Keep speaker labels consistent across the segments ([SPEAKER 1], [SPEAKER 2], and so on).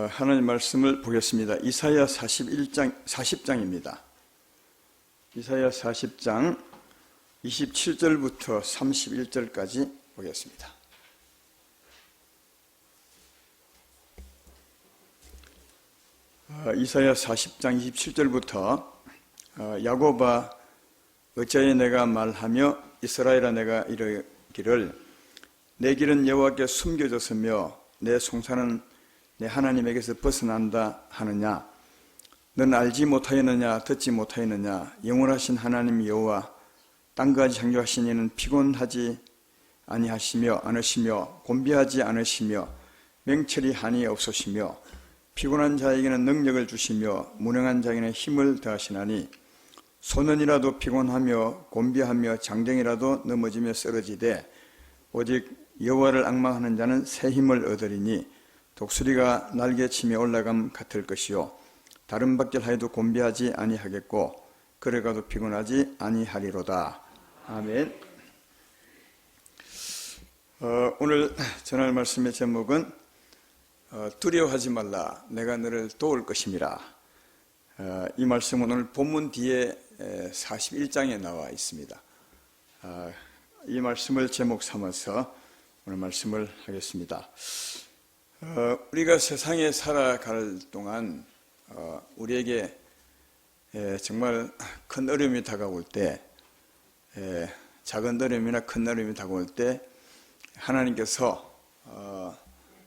[SPEAKER 1] 하나님 말씀을 보겠습니다. 이사야 40장입니다. 이사야 40장 27절부터 31절까지 보겠습니다. 이사야 40장 27절부터 야곱아 어찌하여 내가 말하며 이스라엘아 내가 이르기를 내 길은 여호와께 숨겨졌으며 내 송사는 내 하나님에게서 벗어난다 하느냐. 너는 알지 못하였느냐 듣지 못하였느냐. 영원하신 하나님 여호와 땅까지 창조하신 이는 피곤하지 아니하시며 않으시며 곤비하지 않으시며 맹철이 한이 없으시며 피곤한 자에게는 능력을 주시며 무능한 자에게는 힘을 더하시나니 소년이라도 피곤하며 곤비하며 장정이라도 넘어지며 쓰러지되 오직 여호와를 앙망하는 자는 새 힘을 얻으리니 독수리가 날개치며 올라감 같을 것이요 다른 박질하여도 곤비하지 아니하겠고 걸어가도 피곤하지 아니하리로다. 아멘. 오늘 전할 말씀의 제목은 두려워하지 말라 내가 너를 도울 것임이라. 이 말씀은 오늘 본문 뒤에 41장에 나와 있습니다. 이 말씀을 제목 삼아서 오늘 말씀을 하겠습니다. 우리가 세상에 살아갈 동안 우리에게 정말 큰 어려움이 다가올 때, 작은 어려움이나 큰 어려움이 다가올 때 하나님께서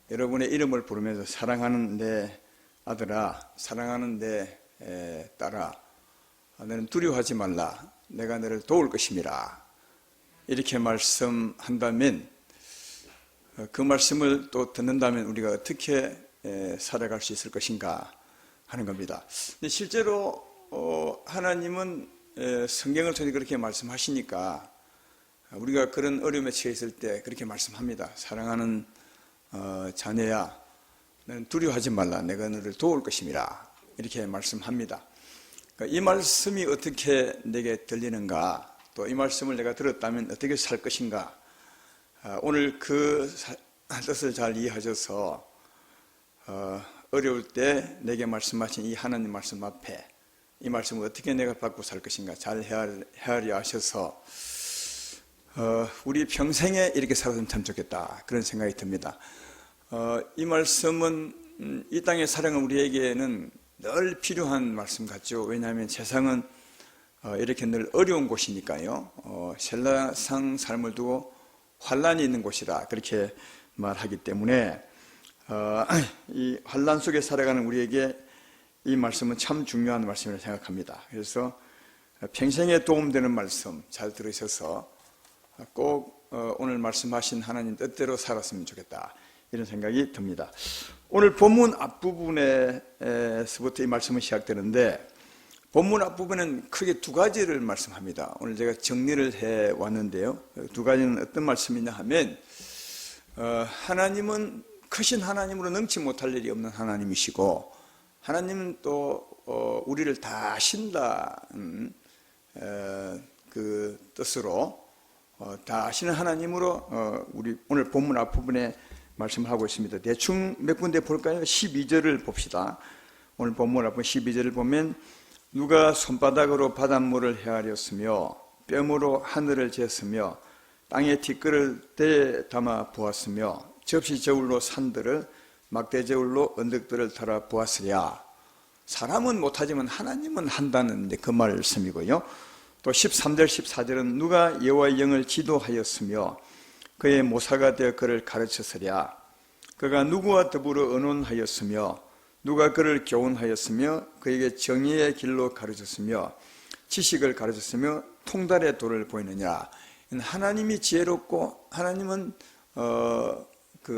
[SPEAKER 1] 여러분의 이름을 부르면서 사랑하는 내 아들아, 사랑하는 내 딸아, 너는 두려워하지 말라 내가 너를 도울 것임이라 이렇게 말씀한다면 그 말씀을 또 듣는다면 우리가 어떻게 살아갈 수 있을 것인가 하는 겁니다. 근데 실제로 하나님은 성경을 통해 그렇게 말씀하시니까 우리가 그런 어려움에 처해 있을 때 그렇게 말씀합니다. 사랑하는 자녀야 너는 두려워하지 말라 내가 너를 도울 것임이라 이렇게 말씀합니다. 그러니까 이 말씀이 어떻게 내게 들리는가, 또 이 말씀을 내가 들었다면 어떻게 살 것인가, 오늘 그 뜻을 잘 이해하셔서 어려울 때 내게 말씀하신 이 하나님 말씀 앞에 이 말씀을 어떻게 내가 받고 살 것인가 잘 헤아려 하셔서 우리 평생에 이렇게 살았으면 참 좋겠다 그런 생각이 듭니다. 이 말씀은 이 땅의 사랑은 우리에게는 늘 필요한 말씀 같죠. 왜냐하면 세상은 이렇게 늘 어려운 곳이니까요. 세상 삶을 두고 환란이 있는 곳이라 그렇게 말하기 때문에 이 환란 속에 살아가는 우리에게 이 말씀은 참 중요한 말씀이라고 생각합니다. 그래서 평생에 도움되는 말씀 잘 들으셔서 꼭 오늘 말씀하신 하나님 뜻대로 살았으면 좋겠다 이런 생각이 듭니다. 오늘 본문 앞부분에서부터 이 말씀은 시작되는데 본문 앞부분은 크게 두 가지를 말씀합니다. 오늘 제가 정리를 해왔는데요. 두 가지는 어떤 말씀이냐 하면 하나님은 크신 하나님으로 능치 못할 일이 없는 하나님이시고 하나님은 또 우리를 다 아신다는 그 뜻으로 다 아시는 하나님으로 우리 오늘 본문 앞부분에 말씀을 하고 있습니다. 대충 몇 군데 볼까요? 12절을 봅시다. 오늘 본문 앞부분 12절을 보면 누가 손바닥으로 바닷물을 헤아렸으며 뼘으로 하늘을 쟀으며 땅에 티끌을 대 담아 보았으며 접시 저울로 산들을 막대 저울로 언덕들을 달아 보았으랴. 사람은 못하지만 하나님은 한다는 그 말씀이고요. 또 13절 14절은 누가 여호와의 영을 지도하였으며 그의 모사가 되어 그를 가르쳤으랴. 그가 누구와 더불어 의논하였으며 누가 그를 교훈하였으며 그에게 정의의 길로 가르쳤으며 지식을 가르쳤으며 통달의 도를 보이느냐. 하나님이 지혜롭고 하나님은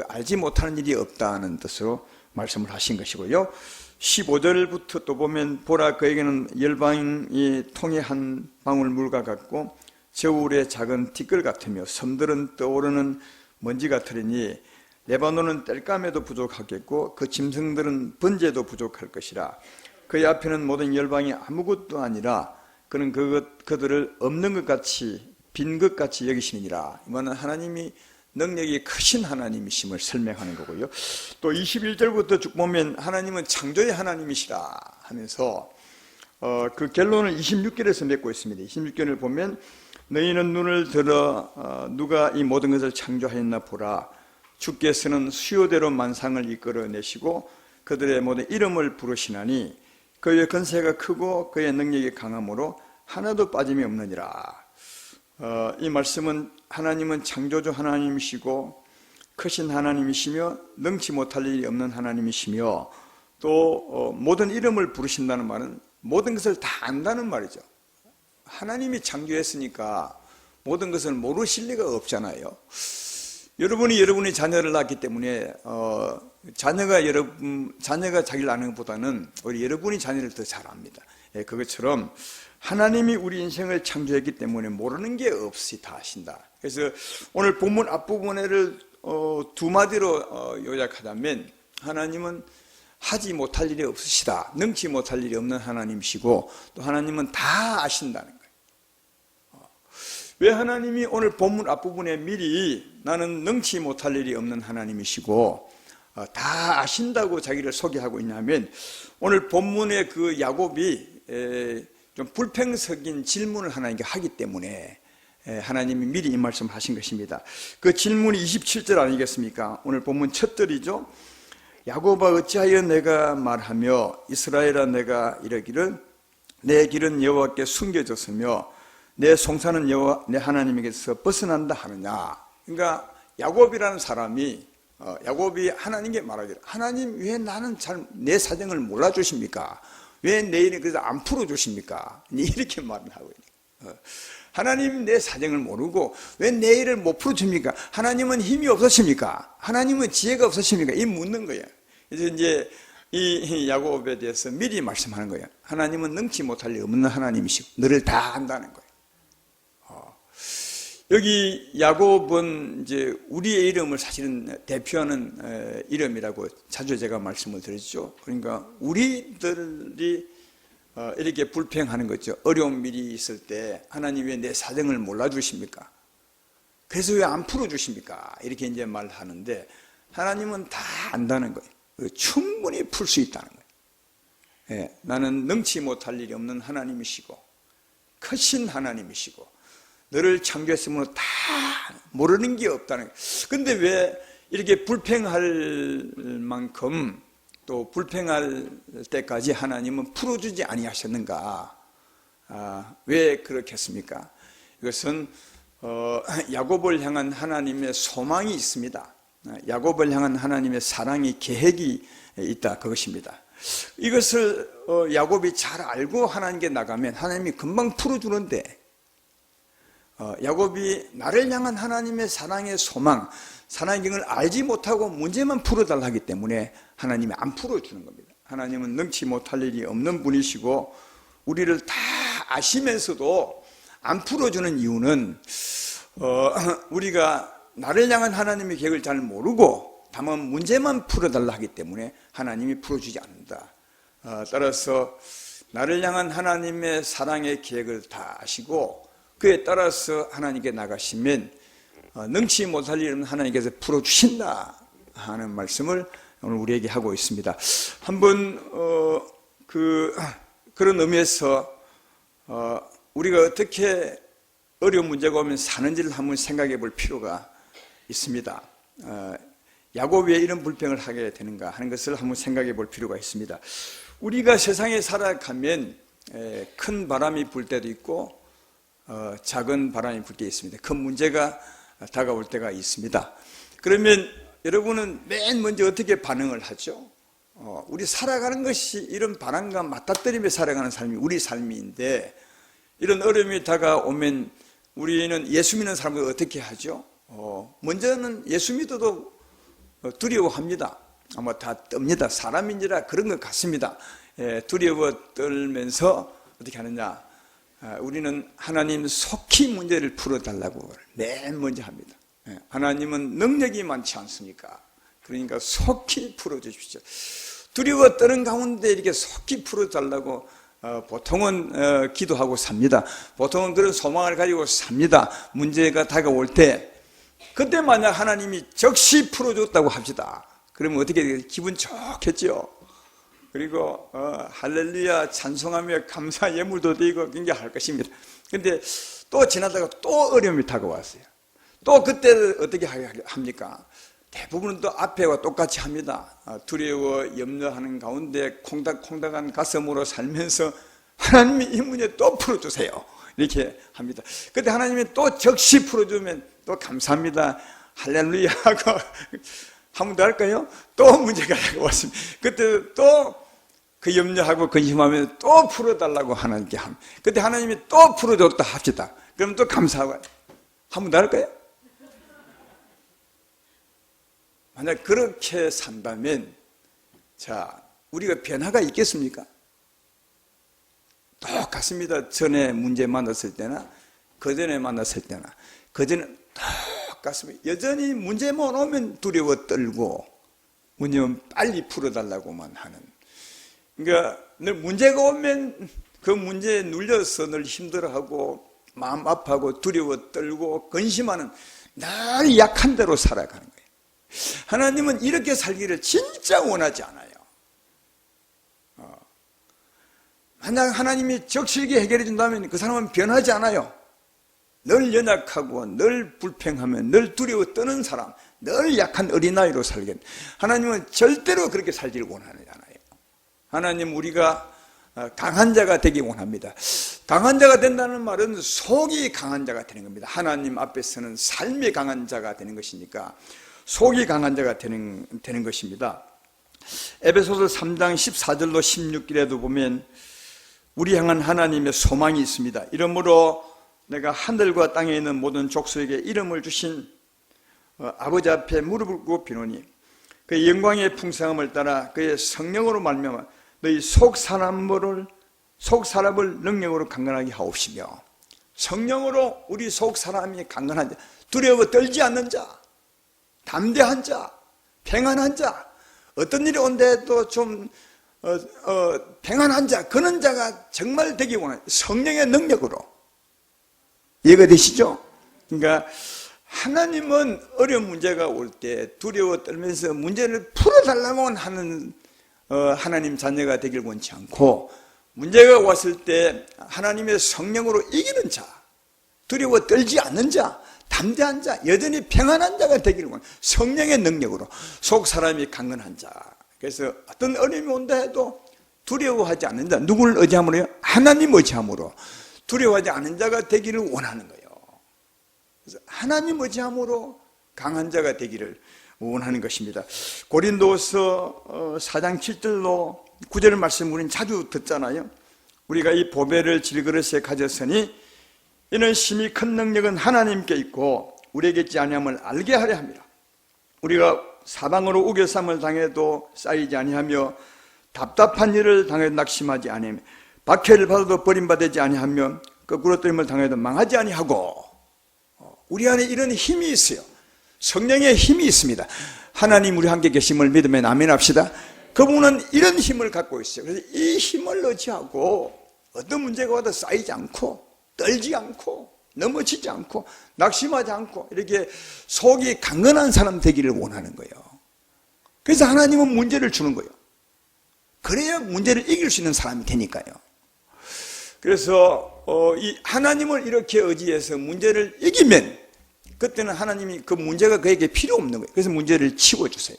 [SPEAKER 1] 알지 못하는 일이 없다는 뜻으로 말씀을 하신 것이고요. 15절부터 또 보면 보라 그에게는 열방이 통에 한 방울 물과 같고 저울의 작은 티끌 같으며 섬들은 떠오르는 먼지 같으리니 레바논은 땔감에도 부족하겠고 그 짐승들은 번제도 부족할 것이라. 그의 앞에는 모든 열방이 아무것도 아니라 그는 그들을 없는 것 같이 빈 것 같이 여기시니라. 이거는 하나님이 능력이 크신 하나님이심을 설명하는 거고요. 또 21절부터 쭉 보면 하나님은 창조의 하나님이시라 하면서 그 결론을 26절에서 맺고 있습니다. 26절을 보면 너희는 눈을 들어 누가 이 모든 것을 창조하였나 보라. 주께서는 수요대로 만상을 이끌어내시고 그들의 모든 이름을 부르시나니 그의 권세가 크고 그의 능력이 강함으로 하나도 빠짐이 없느니라. 이 말씀은 하나님은 창조주 하나님이시고 크신 하나님이시며 능치 못할 일이 없는 하나님이시며 또 모든 이름을 부르신다는 말은 모든 것을 다 안다는 말이죠. 하나님이 창조했으니까 모든 것을 모르실 리가 없잖아요. 여러분이 여러분의 자녀를 낳기 때문에 자녀가 자기를 아는 것보다는 우리 여러분이 자녀를 더 잘 압니다. 그것처럼 하나님이 우리 인생을 창조했기 때문에 모르는 게 없이 다 아신다. 그래서 오늘 본문 앞부분을 두 마디로 요약하자면 하나님은 하지 못할 일이 없으시다. 능치 못할 일이 없는 하나님이시고 또 하나님은 다 아신다는 거예요. 왜 하나님이 오늘 본문 앞부분에 미리 나는 능치 못할 일이 없는 하나님이시고 다 아신다고 자기를 소개하고 있냐면 오늘 본문의 그 야곱이 좀 불평적인 질문을 하나님께 하기 때문에 하나님이 미리 이 말씀을 하신 것입니다. 그 질문이 27절 아니겠습니까? 오늘 본문 첫 절이죠. 야곱아 어찌하여 내가 말하며 이스라엘아 내가 이르기를 내 길은 여호와께 숨겨졌으며 내 송사는 여호와 내 하나님에게서 벗어난다 하느냐. 그러니까 야곱이라는 사람이 야곱이 하나님께 말하기를 하나님 왜 나는 잘 내 사정을 몰라주십니까? 왜 내 일을 그래서 안 풀어주십니까? 이렇게 말을 하고 있는 하나님 내 사정을 모르고 왜 내 일을 못 풀어줍니까? 하나님은 힘이 없으십니까? 하나님은 지혜가 없으십니까? 이 묻는 거예요. 그래서 이제 이 야곱에 대해서 미리 말씀하는 거예요. 하나님은 능치 못할 일 없는 하나님이시고 너를 다 안다는 거예요. 여기 야곱은 이제 우리의 이름을 사실은 대표하는 이름이라고 자주 제가 말씀을 드렸죠. 그러니까 우리들이 이렇게 불평하는 거죠. 어려운 일이 있을 때 하나님 왜 내 사정을 몰라주십니까? 그래서 왜 안 풀어주십니까? 이렇게 이제 말하는데 하나님은 다 안다는 거예요. 충분히 풀 수 있다는 거예요. 예, 나는 능치 못할 일이 없는 하나님이시고 크신 하나님이시고 너를 창조했으므로 다 모르는 게 없다는 거예요. 근데 왜 이렇게 불평할 만큼 또 불평할 때까지 하나님은 풀어주지 아니하셨는가? 왜 그렇겠습니까? 이것은 야곱을 향한 하나님의 소망이 있습니다. 야곱을 향한 하나님의 사랑의 계획이 있다 그것입니다. 이것을 야곱이 잘 알고 하나님께 나가면 하나님이 금방 풀어주는데 야곱이 나를 향한 하나님의 사랑의 소망, 사랑의 걸 알지 못하고 문제만 풀어달라 하기 때문에 하나님이 안 풀어주는 겁니다. 하나님은 능치 못할 일이 없는 분이시고 우리를 다 아시면서도 안 풀어주는 이유는 우리가 나를 향한 하나님의 계획을 잘 모르고 다만 문제만 풀어달라 하기 때문에 하나님이 풀어주지 않는다. 따라서 나를 향한 하나님의 사랑의 계획을 다 아시고 그에 따라서 하나님께 나가시면 능치 못할 일은 하나님께서 풀어주신다 하는 말씀을 오늘 우리에게 하고 있습니다. 한번 그런 의미에서 우리가 어떻게 어려운 문제가 오면 사는지를 한번 생각해 볼 필요가 있습니다. 야곱이 왜 이런 불평을 하게 되는가 하는 것을 한번 생각해 볼 필요가 있습니다. 우리가 세상에 살아가면 큰 바람이 불 때도 있고 작은 바람이 불 때 있습니다. 큰 문제가 다가올 때가 있습니다. 그러면 여러분은 맨 먼저 어떻게 반응을 하죠? 우리 살아가는 것이 이런 바람과 맞닥뜨리며 살아가는 삶이 우리 삶인데 이런 어려움이 다가오면 우리는 예수 믿는 사람들 어떻게 하죠? 먼저는 예수 믿어도 두려워합니다. 아마 다 떱니다. 사람인지라 그런 것 같습니다. 두려워 떨면서 어떻게 하느냐? 우리는 하나님 속히 문제를 풀어달라고 맨 먼저 합니다. 하나님은 능력이 많지 않습니까? 그러니까 속히 풀어주십시오. 두려워 떠는 가운데 이렇게 속히 풀어달라고 보통은 기도하고 삽니다. 보통은 그런 소망을 가지고 삽니다. 문제가 다가올 때 그때 만약 하나님이 적시 풀어줬다고 합시다. 그러면 어떻게 되겠어요? 기분 좋겠죠. 그리고 할렐루야 찬송하며 감사 예물도 드리고 굉장히 할 것입니다. 근데 또 지나다가 또 어려움이 다가왔어요. 또 그때 어떻게 합니까? 대부분은 또 앞에와 똑같이 합니다. 두려워 염려하는 가운데 콩닥콩닥한 가슴으로 살면서 하나님이 이 문제 또 풀어주세요. 이렇게 합니다. 그때 하나님이 또 적시 풀어주면 또 감사합니다. 할렐루야 하고 한 번 더 할까요? 또 문제가 왔습니다. 그때 또 그 염려하고 근심하면 또 풀어달라고 하나님께 합니다. 그때 하나님이 또 풀어줬다 합시다. 그럼 또 감사하고 한 번 더 할까요? 만약 그렇게 산다면 자, 우리가 변화가 있겠습니까? 똑같습니다. 전에 문제 만났을 때나 그전에 만났을 때나 그전에 똑같습니다. 여전히 문제만 오면 두려워 떨고 문제는 빨리 풀어달라고만 하는, 그러니까 늘 문제가 오면 그 문제에 눌려서 늘 힘들어하고 마음 아파하고 두려워 떨고 근심하는 늘 약한 대로 살아가는 거예요. 하나님은 이렇게 살기를 진짜 원하지 않아요. 만약 하나님이 적실하게 해결해 준다면 그 사람은 변하지 않아요. 늘 연약하고 늘 불평하며 늘 두려워 떠는 사람, 늘 약한 어린아이로 살겠. 하나님은 절대로 그렇게 살기를 원하지 않아요. 하나님 우리가 강한 자가 되기 원합니다. 강한 자가 된다는 말은 속이 강한 자가 되는 겁니다. 하나님 앞에서는 삶이 강한 자가 되는 것이니까 속이 강한 자가 되는 것입니다. 에베소서 3장 14절로 16절에도 보면 우리 향한 하나님의 소망이 있습니다. 이러므로 내가 하늘과 땅에 있는 모든 족속에게 이름을 주신 아버지 앞에 무릎을 꿇고 비노니 그의 영광의 풍성함을 따라 그의 성령으로 말미암아 너희 속 사람을 능력으로 강건하게 하옵시며, 성령으로 우리 속 사람이 강건한 자, 두려워 떨지 않는 자, 담대한 자, 평안한 자, 어떤 일이 온데도 좀 평안한 자, 그런 자가 정말 되기 원해요. 성령의 능력으로. 이해가 되시죠? 그러니까 하나님은 어려운 문제가 올 때 두려워 떨면서 문제를 풀어달라고만 하는 하나님 자녀가 되길 원치 않고, 문제가 왔을 때 하나님의 성령으로 이기는 자, 두려워 떨지 않는 자, 담대한 자, 여전히 평안한 자가 되기를 원해요. 성령의 능력으로 속 사람이 강건한 자. 그래서 어떤 어려움이 온다 해도 두려워하지 않는 자, 누구를 의지함으로요? 하나님 의지함으로 두려워하지 않는 자가 되기를 원하는 거예요. 그래서 하나님 의지함으로 강한 자가 되기를 원하는 것입니다. 고린도서 4장 7절로 9절 말씀 우리는 자주 듣잖아요. 우리가 이 보배를 질그릇에 가졌으니 이는 심히 큰 능력은 하나님께 있고 우리에게 있지 아니함을 알게 하려 합니다. 우리가 사방으로 우겨쌈을 당해도 쌓이지 아니하며 답답한 일을 당해도 낙심하지 아니하며 박해를 받아도 버림받지 아니하며 거꾸로 떨림을 당해도 망하지 아니하고, 우리 안에 이런 힘이 있어요. 성령의 힘이 있습니다. 하나님 우리 함께 계심을 믿으면 아멘 합시다. 그분은 이런 힘을 갖고 있어요. 그래서 이 힘을 의지하고 어떤 문제가 와도 쌓이지 않고 떨지 않고 넘어지지 않고 낙심하지 않고 이렇게 속이 강건한 사람 되기를 원하는 거예요. 그래서 하나님은 문제를 주는 거예요. 그래야 문제를 이길 수 있는 사람이 되니까요. 그래서 이 하나님을 이렇게 의지해서 문제를 이기면 그때는 하나님이 그 문제가 그에게 필요 없는 거예요. 그래서 문제를 치워주세요.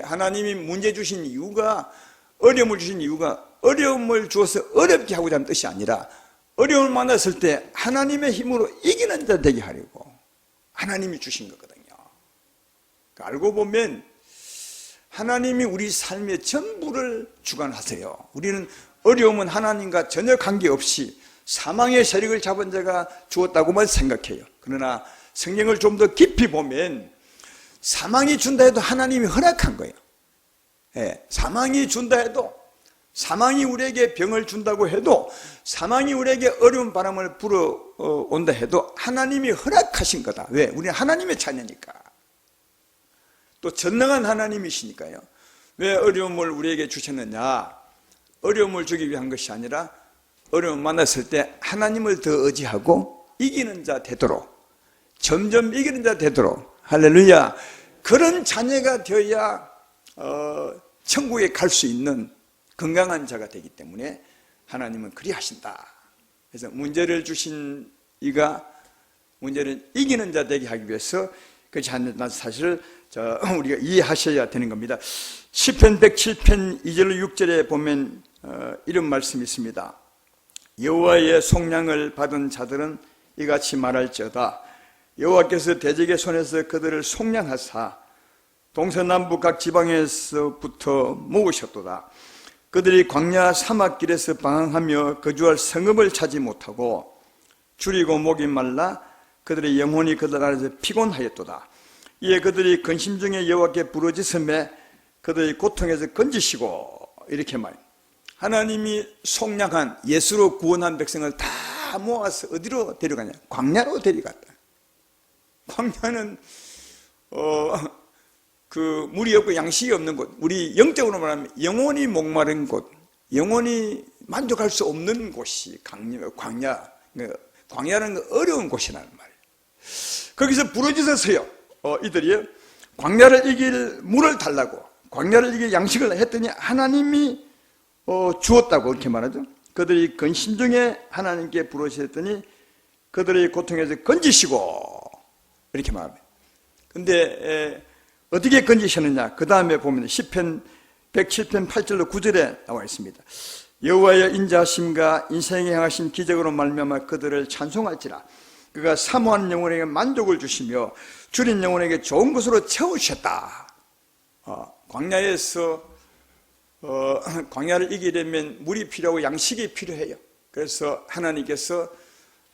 [SPEAKER 1] 하나님이 문제 주신 이유가, 어려움을 주신 이유가 어려움을 주어서 어렵게 하고자 하는 뜻이 아니라 어려움을 만났을 때 하나님의 힘으로 이기는 자 되게 하려고 하나님이 주신 거거든요. 알고 보면 하나님이 우리 삶의 전부를 주관하세요. 우리는 어려움은 하나님과 전혀 관계없이 사망의 세력을 잡은 자가 주었다고만 생각해요. 그러나 성경을 좀 더 깊이 보면 사망이 준다 해도 하나님이 허락한 거예요. 사망이 준다 해도, 사망이 우리에게 병을 준다고 해도, 사망이 우리에게 어려운 바람을 불어온다 해도 하나님이 허락하신 거다. 왜? 우리는 하나님의 자녀니까. 또 전능한 하나님이시니까요. 왜 어려움을 우리에게 주셨느냐? 어려움을 주기 위한 것이 아니라 어려움을 만났을 때 하나님을 더 의지하고 이기는 자 되도록, 점점 이기는 자 되도록 할렐루야. 그런 자녀가 되어야 천국에 갈 수 있는 건강한 자가 되기 때문에 하나님은 그리하신다. 그래서 문제를 주신 이가 문제를 이기는 자 되게 하기 위해서 그 자녀 사실을 우리가 이해하셔야 되는 겁니다. 시편 107편 2절 6절에 보면 이런 말씀이 있습니다. 여호와의 속량을 받은 자들은 이같이 말할지어다. 여호와께서 대적의 손에서 그들을 속량하사 동서남북 각 지방에서부터 모으셨도다. 그들이 광야 사막길에서 방황하며 거주할 성읍을 찾지 못하고 줄이고 목이 말라 그들의 영혼이 그들 안에서 피곤하였도다. 이에 그들이 근심 중에 여호와께 부르짖음에 그들의 고통에서 건지시고, 이렇게 말합니다. 하나님이 속량한 예수로 구원한 백성을 다 모아서 어디로 데려가냐? 광야로 데려갔다. 광야는 그 물이 없고 양식이 없는 곳, 우리 영적으로 말하면 영혼이 목마른 곳, 영혼이 만족할 수 없는 곳이 광야. 광야는 어려운 곳이라는 말이에요. 거기서 부르짖어서요, 이들이 광야를 이길 물을 달라고, 광야를 이길 양식을 했더니 하나님이 주었다고 이렇게 말하죠. 그들이 근심 중에 하나님께 부르짖었더니 그들의 고통에서 건지시고, 이렇게 말합니다. 근데 어떻게 건지셨느냐? 그 다음에 보면 시편 107편 8절로 9절에 나와 있습니다. 여호와의 인자하심과 인생에 행하신 기적으로 말미암아 그들을 찬송할지라. 그가 사모하는 영혼에게 만족을 주시며 줄인 영혼에게 좋은 것으로 채우셨다. 광야에서 광야를 이기려면 물이 필요하고 양식이 필요해요. 그래서 하나님께서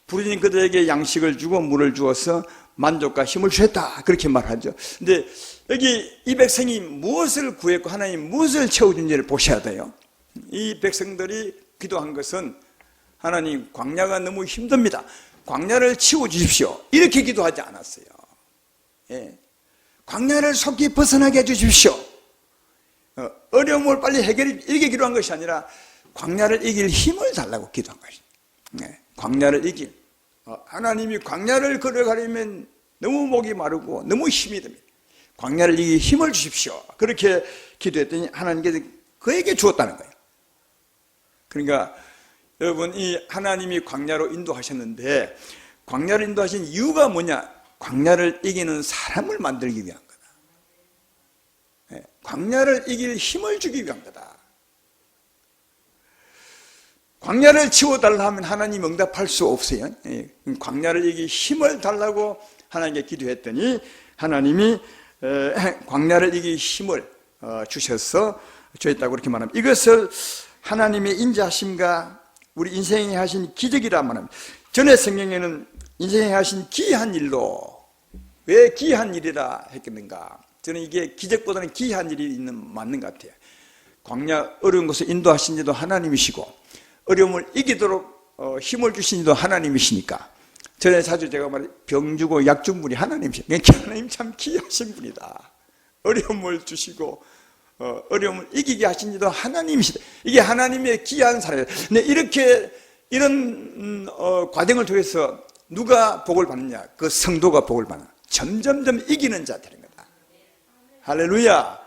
[SPEAKER 1] 부르짖은 그들에게 양식을 주고 물을 주어서 만족과 힘을 주셨다, 그렇게 말하죠. 근데 여기 이 백성이 무엇을 구했고 하나님 무엇을 채워준지를 보셔야 돼요. 이 백성들이 기도한 것은 하나님, 광야가 너무 힘듭니다, 광야를 치워주십시오, 이렇게 기도하지 않았어요. 예. 광야를 속히 벗어나게 해주십시오, 어려움을 빨리 해결해, 이렇게 기도한 것이 아니라 광야를 이길 힘을 달라고 기도한 것입니다. 예. 광야를 이길, 하나님이 광야를 걸어가려면 너무 목이 마르고 너무 힘이 듭니다. 광야를 이길 힘을 주십시오, 그렇게 기도했더니 하나님께서 그에게 주었다는 거예요. 그러니까 여러분, 이 하나님이 광야로 인도하셨는데 광야를 인도하신 이유가 뭐냐? 광야를 이기는 사람을 만들기 위한 거다. 광야를 이길 힘을 주기 위한 거다. 광야를 치워달라 하면 하나님 응답할 수 없어요. 광야를 이길 힘을 달라고 하나님께 기도했더니 하나님이 광야를 이길 힘을 주셔서 주셨다고 그렇게 말합니다. 이것을 하나님의 인자하심과 우리 인생에 하신 기적이라 말합니다. 전에 성경에는 인생에 하신 기이한 일로, 왜 기이한 일이라 했겠는가? 저는 이게 기적보다는 기이한 일이 맞는 것 같아요. 광야 어려운 곳을 인도하신 이도 하나님이시고 어려움을 이기도록 힘을 주신 이도 하나님이시니까, 전에 자주 제가 말해 병 주고 약 준 분이 하나님이시니까 하나님 참 기이하신 분이다. 어려움을 주시고 어려움을 이기게 하신 이도 하나님이시다. 이게 하나님의 기이한 사람이다. 근데 이런 과정을 통해서 누가 복을 받느냐? 그 성도가 복을 받는, 점점점 이기는 자 되는 거다. 할렐루야.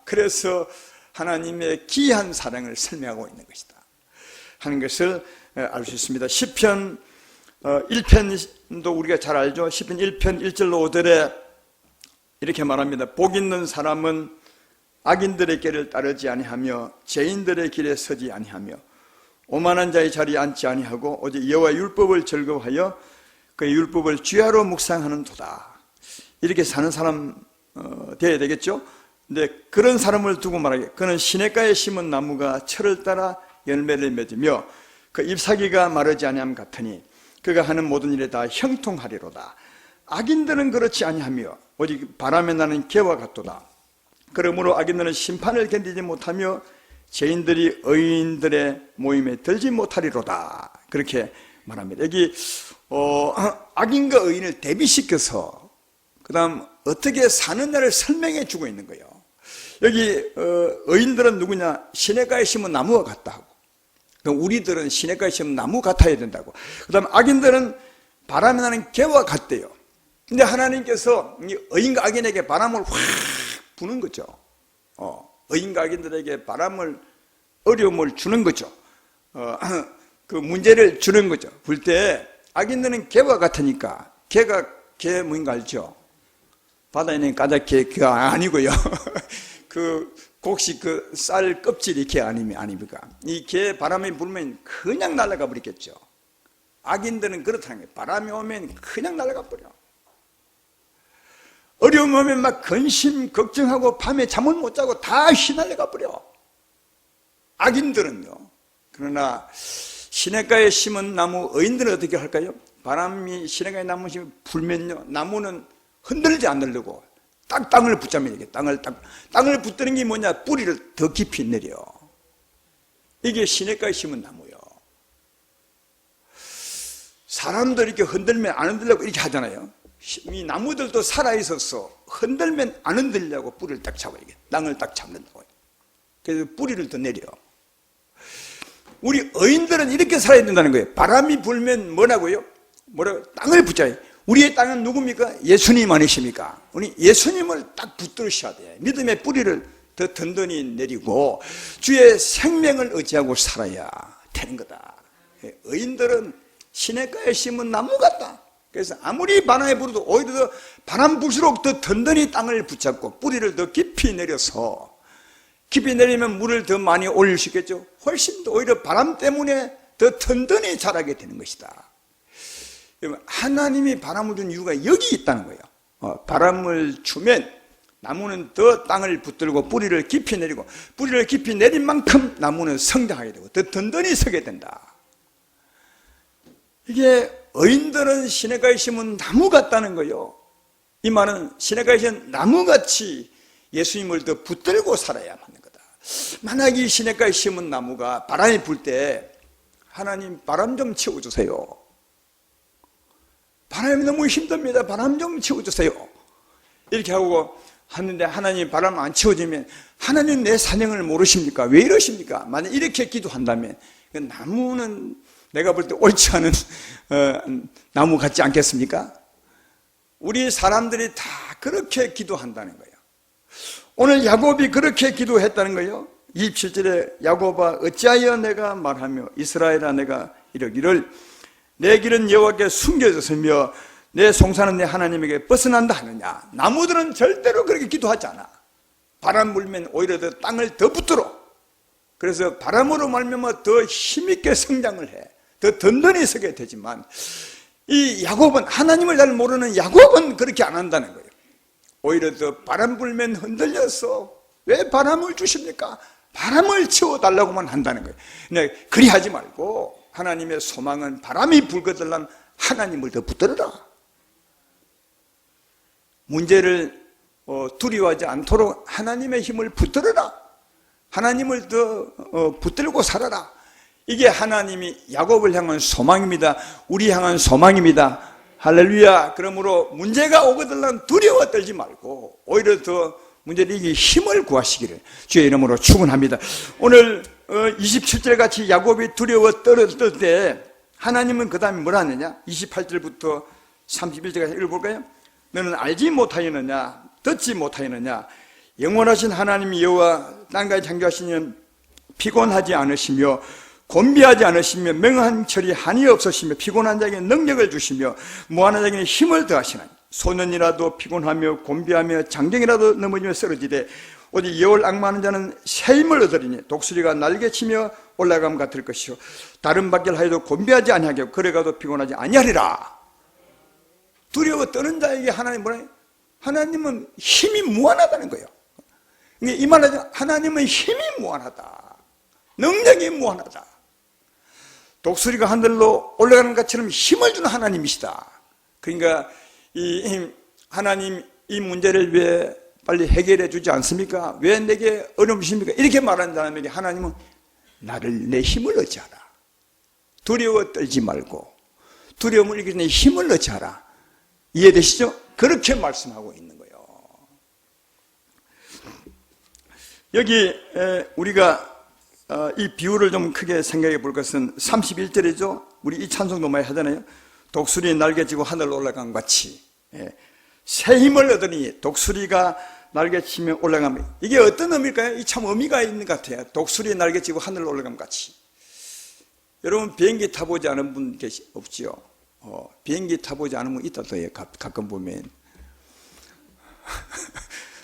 [SPEAKER 1] 그래서 하나님의 기이한 사랑을 설명하고 있는 것이다 하는 것을 알 수 있습니다. 시편 1편도 우리가 잘 알죠. 시편 1편 1절로 5절에 이렇게 말합니다. 복 있는 사람은 악인들의 길을 따르지 아니하며 죄인들의 길에 서지 아니하며 오만한 자의 자리에 앉지 아니하고 오직 여호와의 율법을 즐거워하여 그의 율법을 주야로 묵상하는 도다. 이렇게 사는 사람 되어야 되겠죠. 근데 그런 사람을 두고 말하기에 그는 시냇가에 심은 나무가 철을 따라 열매를 맺으며 그 잎사귀가 마르지 아니함 같으니 그가 하는 모든 일에 다 형통하리로다. 악인들은 그렇지 아니하며 오직 바람에 나는 개와 같도다. 그러므로 악인들은 심판을 견디지 못하며 죄인들이 의인들의 모임에 들지 못하리로다. 그렇게 말합니다. 여기 악인과 의인을 대비시켜서 그 다음 어떻게 사느냐를 설명해 주고 있는 거예요. 여기 의인들은 누구냐? 시냇가에 심은 나무와 같다 하고, 우리들은 시냇가에 심은 나무 같아야 된다고. 그 다음 악인들은 바람에 나는 개와 같대요. 근데 하나님께서 의인과 악인에게 바람을 확 부는 거죠. 의인과 악인들에게 바람을, 어려움을 주는 거죠. 그 문제를 주는 거죠. 불 때 악인들은 개와 같으니까, 개가 개 뭔가 알죠? 바다에 있는 까닭개가 아니고요. 그 곡식 그 쌀 껍질이 개 아닙니까? 이 개 바람이 불면 그냥 날아가 버리겠죠. 악인들은 그렇다는 거예요. 바람이 오면 그냥 날아가 버려. 어려움 오면 막 근심, 걱정하고 밤에 잠을 못 자고 다 휘날려가 버려. 악인들은요. 그러나 시냇가에 심은 나무, 의인들은 어떻게 할까요? 바람이 시냇가에 나무 불면요, 나무는 흔들지 않으려고 딱 땅을 붙잡으면 이게 땅을 붙드는 게 뭐냐? 뿌리를 더 깊이 내려. 이게 시냇가에 심은 나무요. 사람들 이렇게 흔들면 안 흔들려고 이렇게 하잖아요. 이 나무들도 살아있어서 흔들면 안 흔들려고 뿌리를 딱 잡아요. 땅을 딱 잡는다고요. 그래서 뿌리를 더 내려. 우리 의인들은 이렇게 살아야 된다는 거예요. 바람이 불면 뭐라고요? 땅을 붙잡아요. 우리의 땅은 누굽니까? 예수님 아니십니까? 우리 예수님을 딱 붙들으셔야 돼요. 믿음의 뿌리를 더 든든히 내리고 주의 생명을 의지하고 살아야 되는 거다. 의인들은 시냇가에 심은 나무 같다. 그래서 아무리 바람이 불어도 오히려 더 바람 불수록 더 든든히 땅을 붙잡고 뿌리를 더 깊이 내려서, 깊이 내리면 물을 더 많이 올릴 수 있겠죠. 훨씬 더 오히려 바람 때문에 더 든든히 자라게 되는 것이다. 하나님이 바람을 준 이유가 여기 있다는 거예요. 바람을 주면 나무는 더 땅을 붙들고 뿌리를 깊이 내리고, 뿌리를 깊이 내린 만큼 나무는 성장하게 되고 더 든든히 서게 된다. 이게 의인들은 시냇가에 심은 나무 같다는 거예요. 이 말은 시냇가에 심은 나무같이 예수님을 더 붙들고 살아야 하는 거다. 만약 이 시냇가에 심은 나무가 바람이 불 때 하나님 바람 좀 치워주세요. 바람이 너무 힘듭니다. 바람 좀 치워주세요. 이렇게 하고 하는데 하나님 바람 안 치워주면 하나님 내 사명을 모르십니까? 왜 이러십니까? 만약 이렇게 기도한다면 나무는 내가 볼 때 옳지 않은 나무 같지 않겠습니까? 우리 사람들이 다 그렇게 기도한다는 거예요. 오늘 야곱이 그렇게 기도했다는 거예요. 27절에 야곱아 어찌하여 내가 말하며 이스라엘아 내가 이러기를 내 길은 여호와께 숨겨졌으며 내 송사는 내 하나님에게 벗어난다 하느냐. 나무들은 절대로 그렇게 기도하지 않아. 바람 불면 오히려 더 땅을 더 붙들어. 그래서 바람으로 말미암아 더 힘있게 성장을 해. 더 든든히 서게 되지만 이 야곱은, 하나님을 잘 모르는 야곱은 그렇게 안 한다는 거예요. 오히려 더 바람 불면 흔들려서 왜 바람을 주십니까? 바람을 치워달라고만 한다는 거예요. 근데 그리 하지 말고 하나님의 소망은 바람이 불거들란 하나님을 더 붙들어라. 문제를 두려워하지 않도록 하나님의 힘을 붙들어라. 하나님을 더 붙들고 살아라. 이게 하나님이 야곱을 향한 소망입니다. 우리 향한 소망입니다. 할렐루야. 그러므로 문제가 오거들란 두려워 떨지 말고 오히려 더 문제를 이기기 힘을 구하시기를 주의 이름으로 축원합니다. 오늘 27절 같이 야곱이 두려워 떨었을 때 하나님은 그 다음에 뭐라 하느냐? 28절부터 31절까지 읽어볼까요? 너는 알지 못하였느냐? 듣지 못하였느냐? 영원하신 하나님 여호와 땅까지 창조하시는 피곤하지 않으시며 곤비하지 않으시며 맹한 철이 한이 없으시며 피곤한 자에게 능력을 주시며 무한한 자에게 힘을 더하시나니 소년이라도 피곤하며 곤비하며 장정이라도 넘어지며 쓰러지되 오직 여호와를 앙망하는 자는 새 힘을 얻으리니 독수리가 날개치며 올라감 같을 것이요 다른 밖을 하여도 곤비하지 아니하게 그래가도 피곤하지 아니하리라. 두려워 떠는 자에게 하나님 뭐라 해요? 하나님은 힘이 무한하다는 거예요. 이 말하자면 하나님은 힘이 무한하다. 능력이 무한하다. 독수리가 하늘로 올라가는 것처럼 힘을 주는 하나님이시다. 그러니까 하나님 이 문제를 왜 빨리 해결해 주지 않습니까? 왜 내게 어려움 주십니까? 이렇게 말하는 사람에게 하나님은 나를 내 힘을 의지하라. 두려워 떨지 말고 두려움을 이기는 내 힘을 의지하라. 이해되시죠? 그렇게 말씀하고 있는 거예요. 여기 우리가 이 비유를 좀 크게 생각해 볼 것은 31절이죠. 우리 이 찬송도 많이 하잖아요. 독수리 날개지고 하늘로 올라간 것 같이 새 힘을 얻으니 독수리가 날개치며 올라가면, 이게 어떤 의미일까요? 이 참 의미가 있는 것 같아요. 독수리 날개치고 하늘로 올라가면 같이. 여러분 비행기 타보지 않은 분 없지요? 비행기 타보지 않은 분 있다 더해요. 가끔 보면.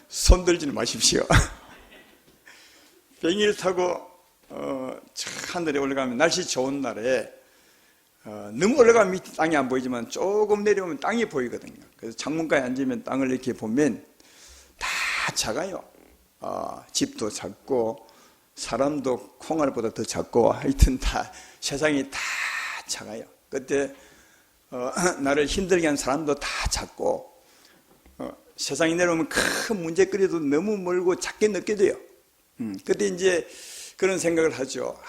[SPEAKER 1] 손 들지는 마십시오. 비행기를 타고 하늘에 올라가면, 날씨 좋은 날에 너무 올라가면 밑에 땅이 안 보이지만 조금 내려오면 땅이 보이거든요. 그래서 창문가에 앉으면 땅을 이렇게 보면 다 작아요. 집도 작고 사람도 콩알보다 더 작고, 하여튼 다 세상이 다 작아요. 그때 나를 힘들게 한 사람도 다 작고, 세상에 내려오면 큰 문제거리도 너무 멀고 작게 느껴져요. 그때 이제 그런 생각을 하죠.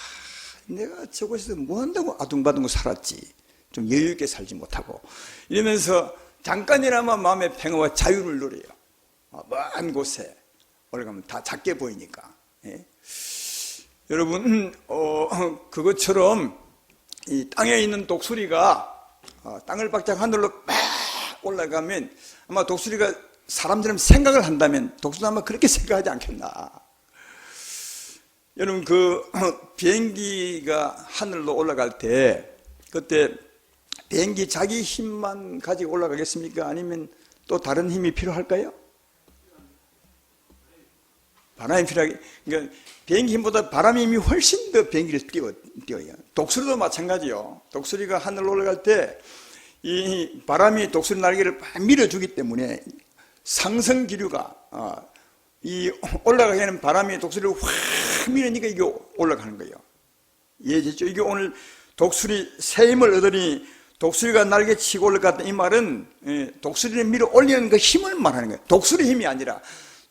[SPEAKER 1] 내가 저곳에서 뭐 한다고 아둥바둥 살았지, 좀 여유 있게 살지 못하고, 이러면서 잠깐이나마 마음의 평화와 자유를 누려요. 먼 곳에 올라가면 다 작게 보이니까. 여러분, 그것처럼 이 땅에 있는 독수리가 땅을 박차고 하늘로 막 올라가면, 아마 독수리가 사람처럼 생각을 한다면 독수리도 아마 그렇게 생각하지 않겠나. 여러분, 비행기가 하늘로 올라갈 때, 그때 비행기 자기 힘만 가지고 올라가겠습니까? 아니면 또 다른 힘이 필요할까요? 바람이 필요하게. 그러니까 비행기 힘보다 바람의 힘이 훨씬 더 비행기를 띄워요. 독수리도 마찬가지요. 독수리가 하늘로 올라갈 때 이 바람이 독수리 날개를 밀어주기 때문에 상승 기류가, 이 올라가게 하는 바람이 독수리를 확 밀으니까 이게 올라가는 거예요. 이해되죠? 이게 오늘 독수리 새 힘을 얻으니 독수리가 날개 치고 올라갔다, 이 말은 독수리를 밀어 올리는 그 힘을 말하는 거예요. 독수리 힘이 아니라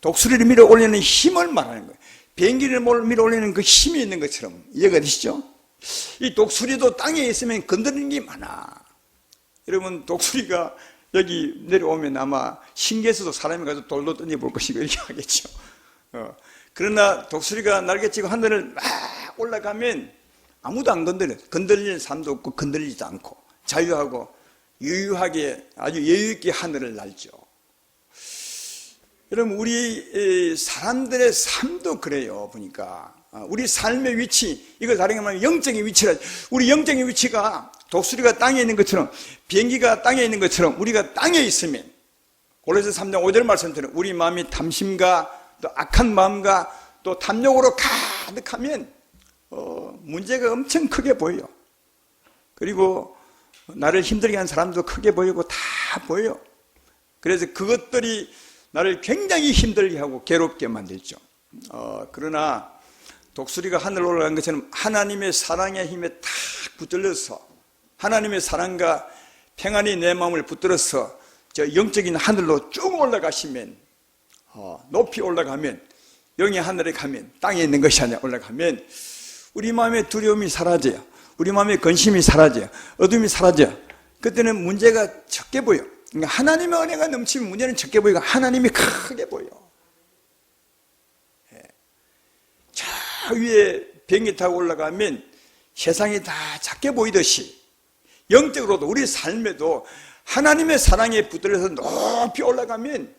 [SPEAKER 1] 독수리를 밀어 올리는 힘을 말하는 거예요. 비행기를 밀어 올리는 그 힘이 있는 것처럼. 이해가 되시죠? 이 독수리도 땅에 있으면 건드리는 게 많아. 여러분, 독수리가 여기 내려오면 아마 신기해서도 사람이 가서 돌로 던져볼 것이고 이렇게 하겠죠. 그러나 독수리가 날개치고 하늘을 막 올라가면 아무도 안 건드려. 건드리는 사람도 없고 건드리지도 않고 자유하고 유유하게 아주 여유있게 하늘을 날죠. 여러분, 우리 사람들의 삶도 그래요. 보니까 우리 삶의 위치, 이거 다른 말하면 영적인 위치라. 우리 영적인 위치가 독수리가 땅에 있는 것처럼, 비행기가 땅에 있는 것처럼 우리가 땅에 있으면, 고린도서 3장 5절 말씀처럼 우리 마음이 탐심과 또 악한 마음과 또 탐욕으로 가득하면 문제가 엄청 크게 보여요. 그리고 나를 힘들게 한 사람도 크게 보이고 다 보여요. 그래서 그것들이 나를 굉장히 힘들게 하고 괴롭게 만들죠. 그러나 독수리가 하늘로 올라간 것처럼 하나님의 사랑의 힘에 탁 붙들려서, 하나님의 사랑과 평안이 내 마음을 붙들어서 저 영적인 하늘로 쭉 올라가시면, 높이 올라가면, 영의 하늘에 가면, 땅에 있는 것이 아니라 올라가면 우리 마음의 두려움이 사라져요. 우리 마음의 근심이 사라져요. 어둠이 사라져요. 그때는 문제가 적게 보여. 그러니까 하나님의 은혜가 넘치면 문제는 적게 보이고 하나님이 크게 보여. 저 위에 비행기 타고 올라가면 세상이 다 작게 보이듯이, 영적으로도 우리 삶에도 하나님의 사랑에 붙들려서 높이 올라가면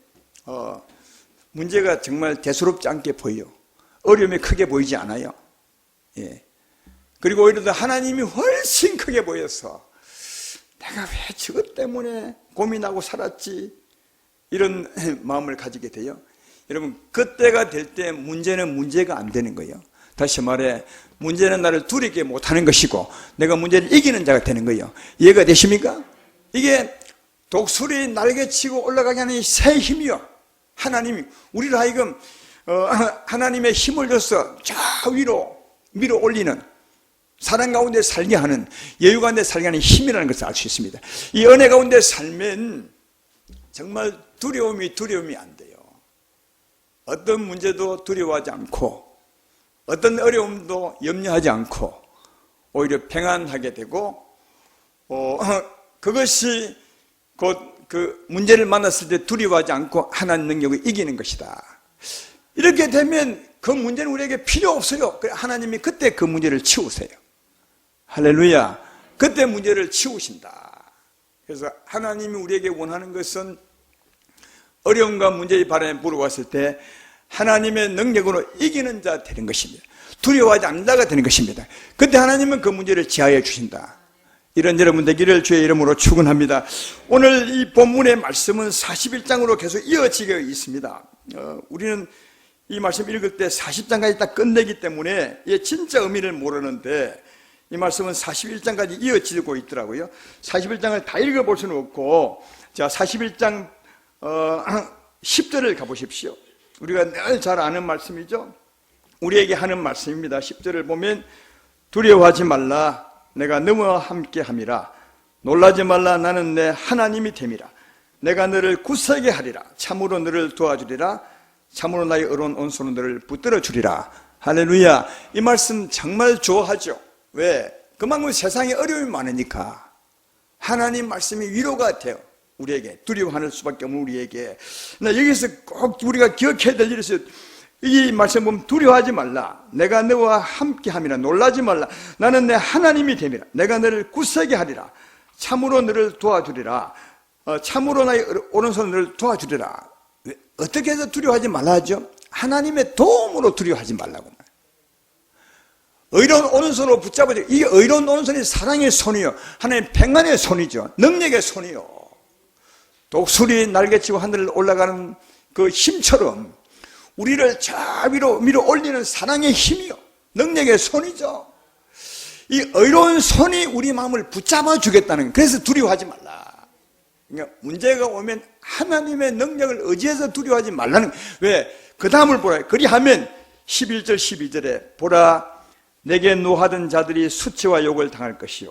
[SPEAKER 1] 문제가 정말 대수롭지 않게 보여. 어려움이 크게 보이지 않아요. 그리고 오히려 더 하나님이 훨씬 크게 보여서 내가 왜 저것 때문에 고민하고 살았지, 이런 마음을 가지게 돼요. 여러분, 그때가 될 때 문제는 문제가 안 되는 거예요. 다시 말해, 문제는 나를 두렵게 못하는 것이고 내가 문제를 이기는 자가 되는 거예요. 이해가 되십니까? 이게 독수리 날개치고 올라가게 하는 새 힘이요. 하나님이 우리를 하여금 하나님의 힘을 줘서 저 위로 밀어 올리는, 사랑 가운데 살게 하는, 여유 가운데 살게 하는 힘이라는 것을 알 수 있습니다. 이 은혜 가운데 살면 정말 두려움이 안 돼요. 어떤 문제도 두려워하지 않고 어떤 어려움도 염려하지 않고 오히려 평안하게 되고, 그것이 곧 그 문제를 만났을 때 두려워하지 않고 하나님 능력을 이기는 것이다. 이렇게 되면 그 문제는 우리에게 필요 없어요. 하나님이 그때 그 문제를 치우세요. 할렐루야. 그때 문제를 치우신다. 그래서 하나님이 우리에게 원하는 것은 어려움과 문제의 바람에 물어왔을 때 하나님의 능력으로 이기는 자 되는 것입니다. 두려워하지 않는 자가 되는 것입니다. 그때 하나님은 그 문제를 지하해 주신다. 이런 여러분 되기를 주의 이름으로 축원합니다. 오늘 이 본문의 말씀은 41장으로 계속 이어지게 있습니다. 우리는 이 말씀 읽을 때 40장까지 딱 끝내기 때문에 진짜 의미를 모르는데 이 말씀은 41장까지 이어지고 있더라고요. 41장을 다 읽어볼 수는 없고, 자, 41장 10절을 가보십시오. 우리가 늘 잘 아는 말씀이죠. 우리에게 하는 말씀입니다. 10절을 보면 두려워하지 말라, 내가 너와 함께 함이라. 놀라지 말라, 나는 내 하나님이 됨이라. 내가 너를 굳세게 하리라. 참으로 너를 도와주리라. 참으로 나의 의로운 온손으로 너를 붙들어 주리라. 할렐루야. 이 말씀 정말 좋아하죠. 왜? 그만큼 세상에 어려움이 많으니까 하나님 말씀이 위로가 돼요. 우리에게 두려워하는 수밖에 없는 우리에게. 여기서 꼭 우리가 기억해야 될 일이 있어요. 이 말씀 보면 두려워하지 말라, 내가 너와 함께 함이라. 놀라지 말라, 나는 내 하나님이 됨이라. 내가 너를 굳세게 하리라. 참으로 너를 도와주리라. 참으로 나의 오른손으로 너를 도와주리라. 어떻게 해서 두려워하지 말라 하죠? 하나님의 도움으로 두려워하지 말라고. 의로운 오른손으로 붙잡아줘. 이 의로운 오른손이 사랑의 손이요, 하나님의 평안의 손이죠. 능력의 손이요. 독수리 날개치고 하늘을 올라가는 그 힘처럼 우리를 저 위로 올리는 사랑의 힘이요, 능력의 손이죠. 이 의로운 손이 우리 마음을 붙잡아 주겠다는 거예요. 그래서 두려워하지 말라. 그러니까 문제가 오면 하나님의 능력을 의지해서 두려워하지 말라는 거예요. 왜? 그 다음을 보라. 그리하면 11절 12절에 보라, 내게 노하던 자들이 수치와 욕을 당할 것이요,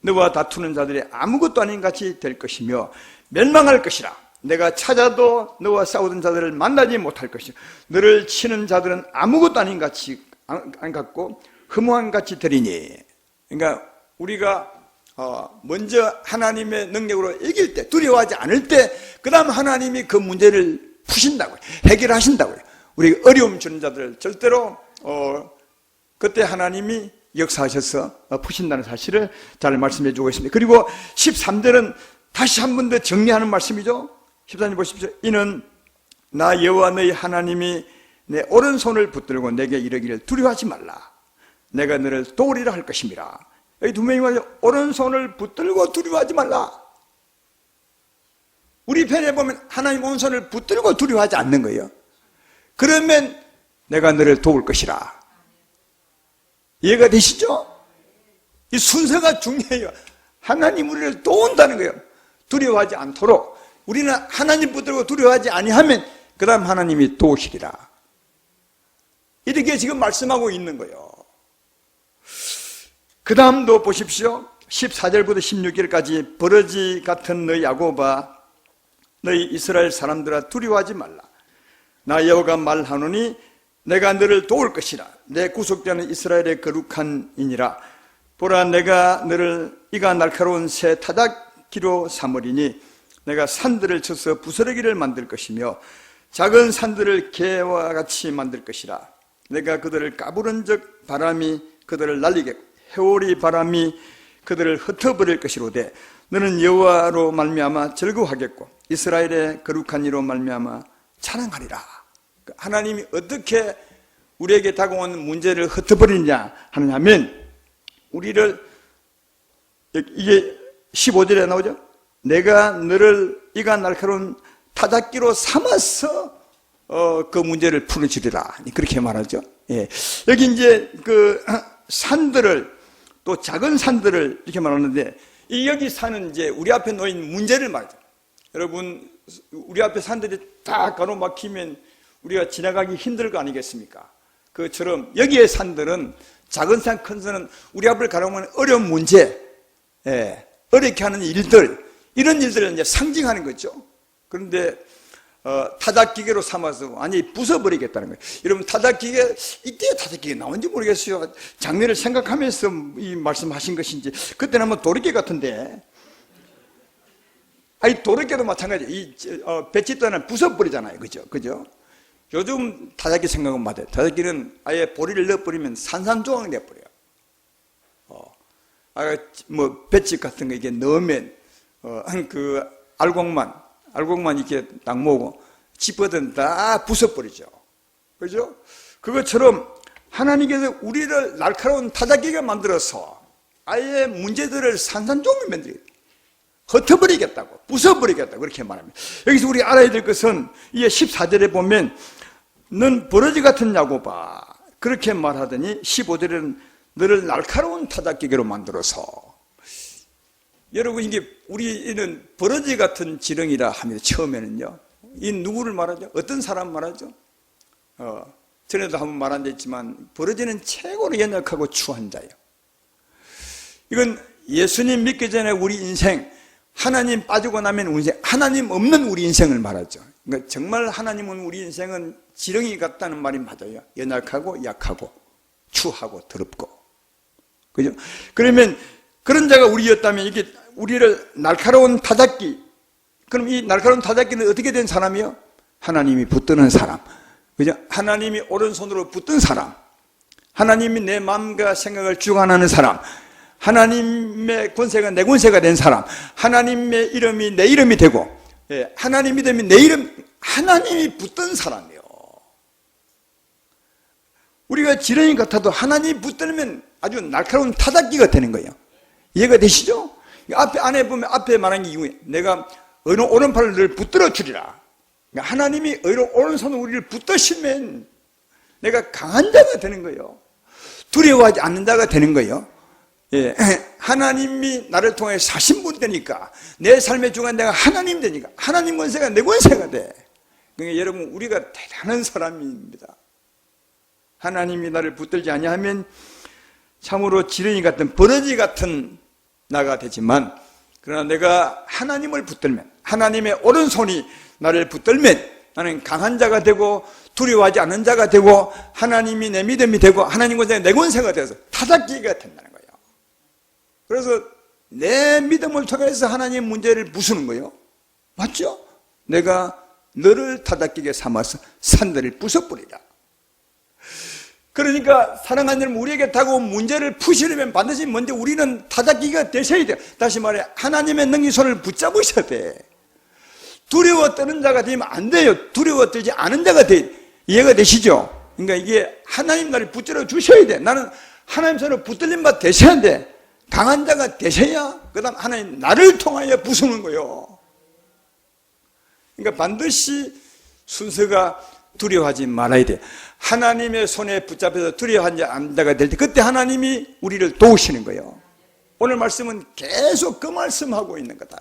[SPEAKER 1] 너와 다투는 자들이 아무것도 아닌 같이 될 것이며 멸망할 것이라. 내가 찾아도 너와 싸우던 자들을 만나지 못할 것이요, 너를 치는 자들은 아무것도 아닌 같이 안 같고 허무한 같이 되리니. 그러니까 우리가 먼저 하나님의 능력으로 이길 때, 두려워하지 않을 때, 그 다음 하나님이 그 문제를 푸신다고요, 해결하신다고요. 우리 어려움 주는 자들을 절대로 그때 하나님이 역사하셔서 푸신다는 사실을 잘 말씀해 주고 있습니다. 그리고 13절은 다시 한 번 더 정리하는 말씀이죠. 14절 보십시오. 이는 나 여호와 너희 하나님이 내 오른손을 붙들고 내게 이르기를 두려워하지 말라, 내가 너를 도우리라 할 것임이라. 여기 두 명이 말이죠. 오른손을 붙들고 두려워하지 말라. 우리 편에 보면 하나님 오른손을 붙들고 두려워하지 않는 거예요. 그러면 내가 너를 도울 것이라. 이해가 되시죠? 이 순서가 중요해요. 하나님 우리를 도운다는 거예요. 두려워하지 않도록. 우리는 하나님 붙들고 두려워하지 아니하면 그 다음 하나님이 도우시리라. 이렇게 지금 말씀하고 있는 거예요. 그 다음도 보십시오. 14절부터 16절까지 버러지 같은 너희 야곱아, 너희 이스라엘 사람들아 두려워하지 말라. 나 여호와가 말하노니 내가 너를 도울 것이라. 내 구속되는 이스라엘의 거룩한 이니라. 보라, 내가 너를 이가 날카로운 새 타닥기로 삼으리니 내가 산들을 쳐서 부스러기를 만들 것이며 작은 산들을 개와 같이 만들 것이라. 내가 그들을 까부른 적 바람이 그들을 날리겠고 해오리 바람이 그들을 흩어버릴 것이로되 너는 여호와로 말미암아 즐거워하겠고 이스라엘의 거룩한 이로 말미암아 찬양하리라. 하나님이 어떻게 우리에게 다가온 문제를 흩어버리냐 하냐면, 우리를, 이게 15절에 나오죠. 내가 너를 이가 날카로운 타작기로 삼아서 그 문제를 풀어주리라. 그렇게 말하죠. 예. 여기 이제 그 산들을, 또 작은 산들을 이렇게 말하는데, 이 여기 산은 이제 우리 앞에 놓인 문제를 말하죠. 여러분, 우리 앞에 산들이 다 가로막히면 우리가 지나가기 힘들 거 아니겠습니까? 그처럼 여기의 산들은, 작은 산, 큰 산은 우리 앞을 가로막는 어려운 문제, 예, 어렵게 하는 일들, 이런 일들을 이제 상징하는 거죠. 그런데 타작기계로 삼아서 완전히 부숴버리겠다는 거예요. 여러분, 타작기계, 이때 타작기계 나온지 모르겠어요. 장면을 생각하면서 이 말씀하신 것인지. 그때는 한번 도르게 같은데, 아니 도르게도 마찬가지예요. 이 배치단을 부숴버리잖아요. 그죠? 요즘 타작기 생각은 맞아요. 타작기는 아예 보리를 넣어버리면 산산조각 내버려요. 뭐 배치 같은 거 이게 넣으면 그 알곡만 이렇게 딱 모으고 짚어든 다 부숴버리죠. 그죠? 그것처럼 하나님께서 우리를 날카로운 타작기가 만들어서 아예 문제들을 산산조각 만들겠다, 흩어버리겠다고, 부숴버리겠다고 그렇게 말합니다. 여기서 우리 알아야 될 것은 이 14절에 보면 넌 버러지 같은 야곱아 그렇게 말하더니 15절에는 너를 날카로운 타작기계로 만들어서. 여러분, 이게 우리는 버러지 같은 지렁이라 합니다. 처음에는요. 이 누구를 말하죠? 어떤 사람 말하죠? 전에도 한번 말한 데 있지만 버러지는 최고로 연약하고 추한 자예요. 이건 예수님 믿기 전에 우리 인생, 하나님 빠지고 나면 우리 인생, 하나님 없는 우리 인생을 말하죠. 그러니까 정말 하나님은 우리 인생은 지렁이 같다는 말이 맞아요. 연약하고 약하고 추하고 더럽고. 그죠? 그러면 그런 자가 우리였다면 이게 우리를 날카로운 타작기, 그럼 이 날카로운 타작기는 어떻게 된 사람이요? 하나님이 붙드는 사람. 그죠? 하나님이 오른손으로 붙든 사람. 하나님이 내 마음과 생각을 주관하는 사람. 하나님의 권세가 내 권세가 된 사람. 하나님의 이름이 내 이름이 되고, 하나님 믿음이 내 이름, 하나님이 붙든 사람이요. 우리가 지렁이 같아도 하나님이 붙들면 아주 날카로운 타작기가 되는 거예요. 이해가 되시죠? 안에 보면 앞에 말한 게 이유에 내가 오른팔을 늘 붙들어 주리라. 그러니까 하나님이 오른손으로 우리를 붙드시면 내가 강한 자가 되는 거예요. 두려워하지 않는 자가 되는 거예요. 예, 하나님이 나를 통해 사신 분 되니까 내 삶의 중간 내가 하나님 되니까 하나님 권세가 내 권세가 돼. 그러니까 여러분, 우리가 대단한 사람입니다. 하나님이 나를 붙들지 아니하면 참으로 지렁이 같은 버러지 같은 나가 되지만, 그러나 내가 하나님을 붙들면, 하나님의 오른손이 나를 붙들면 나는 강한 자가 되고 두려워하지 않는 자가 되고 하나님이 내 믿음이 되고 하나님 권세가 내 권세가 되어서 타작기가 된다는 거예요. 그래서 내 믿음을 통해서 하나님의 문제를 부수는 거예요. 맞죠? 내가 너를 타작기게 삼아서 산들을 부숴버리라. 그러니까 사랑하는 여러분, 우리에게 다가온 문제를 푸시려면 반드시 먼저 우리는 타작기가 되셔야 돼요. 다시 말해, 하나님의 능히 손을 붙잡으셔야 돼. 두려워 떠는 자가 되면 안 돼요. 두려워 떨지 않은 자가 돼. 이해가 되시죠? 그러니까 이게 하나님 나를 붙들어 주셔야 돼. 나는 하나님 손을 붙들린 바 되셔야 돼. 강한 자가 되셔야 그 다음 하나님 나를 통하여 부수는 거예요. 그러니까 반드시 순서가 두려워하지 말아야 돼. 하나님의 손에 붙잡혀서 두려워하지 않는 자가 될 때 그때 하나님이 우리를 도우시는 거예요. 오늘 말씀은 계속 그 말씀하고 있는 거다.